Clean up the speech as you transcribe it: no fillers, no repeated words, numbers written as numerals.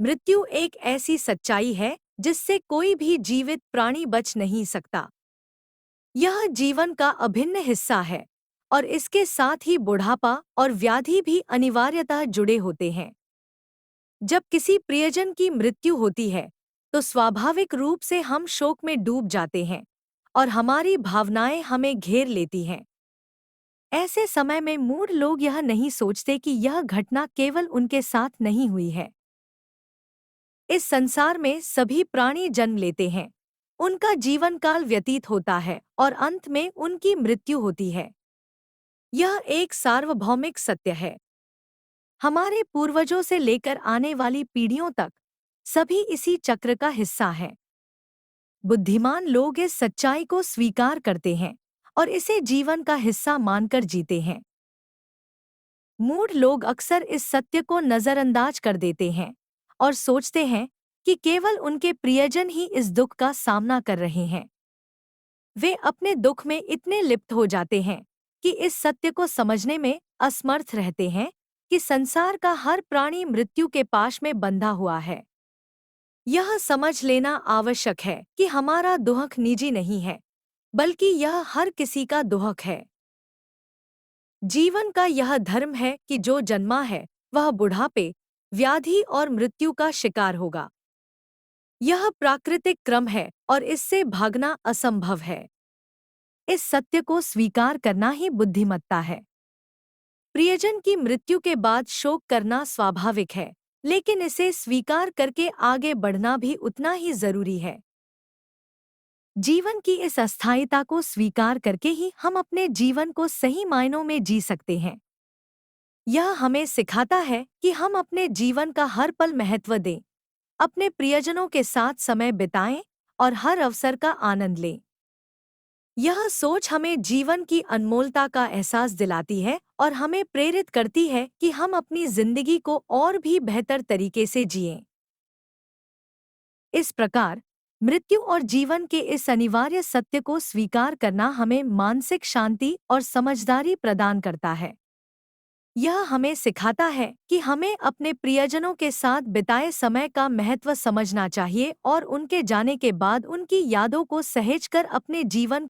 मृत्यु एक ऐसी सच्चाई है जिससे कोई भी जीवित प्राणी बच नहीं सकता। यह जीवन का अभिन्न हिस्सा है और इसके साथ ही बुढ़ापा और व्याधि भी अनिवार्यतः जुड़े होते हैं। जब किसी प्रियजन की मृत्यु होती है तो स्वाभाविक रूप से हम शोक में डूब जाते हैं और हमारी भावनाएं हमें घेर लेती हैं। ऐसे समय में मूढ़ लोग यह नहीं सोचते कि यह घटना केवल उनके साथ नहीं हुई है। इस संसार में सभी प्राणी जन्म लेते हैं, उनका जीवन काल व्यतीत होता है और अंत में उनकी मृत्यु होती है। यह एक सार्वभौमिक सत्य है। हमारे पूर्वजों से लेकर आने वाली पीढ़ियों तक सभी इसी चक्र का हिस्सा हैं। बुद्धिमान लोग इस सच्चाई को स्वीकार करते हैं और इसे जीवन का हिस्सा मानकर जीते हैं। मूढ़ लोग अक्सर इस सत्य को नजरअंदाज कर देते हैं और सोचते हैं कि केवल उनके प्रियजन ही इस दुख का सामना कर रहे हैं। वे अपने दुख में इतने लिप्त हो जाते हैं कि इस सत्य को समझने में असमर्थ रहते हैं कि संसार का हर प्राणी मृत्यु के पाश में बंधा हुआ है। यह समझ लेना आवश्यक है कि हमारा दुख निजी नहीं है, बल्कि यह हर किसी का दुख है। जीवन का यह धर्म है कि जो जन्मा है वह बुढ़ापे, व्याधि और मृत्यु का शिकार होगा। यह प्राकृतिक क्रम है और इससे भागना असंभव है। इस सत्य को स्वीकार करना ही बुद्धिमत्ता है। प्रियजन की मृत्यु के बाद शोक करना स्वाभाविक है, लेकिन इसे स्वीकार करके आगे बढ़ना भी उतना ही जरूरी है। जीवन की इस अस्थायिता को स्वीकार करके ही हम अपने जीवन को सही मायनों में जी सकते हैं। यह हमें सिखाता है कि हम अपने जीवन का हर पल महत्व दें, अपने प्रियजनों के साथ समय बिताएं और हर अवसर का आनंद लें। यह सोच हमें जीवन की अनमोलता का एहसास दिलाती है और हमें प्रेरित करती है कि हम अपनी जिंदगी को और भी बेहतर तरीके से जिएं। इस प्रकार मृत्यु और जीवन के इस अनिवार्य सत्य को स्वीकार करना हमें मानसिक शांति और समझदारी प्रदान करता है। यह हमें सिखाता है कि हमें अपने प्रियजनों के साथ बिताए समय का महत्व समझना चाहिए और उनके जाने के बाद उनकी यादों को सहेजकर अपने जीवन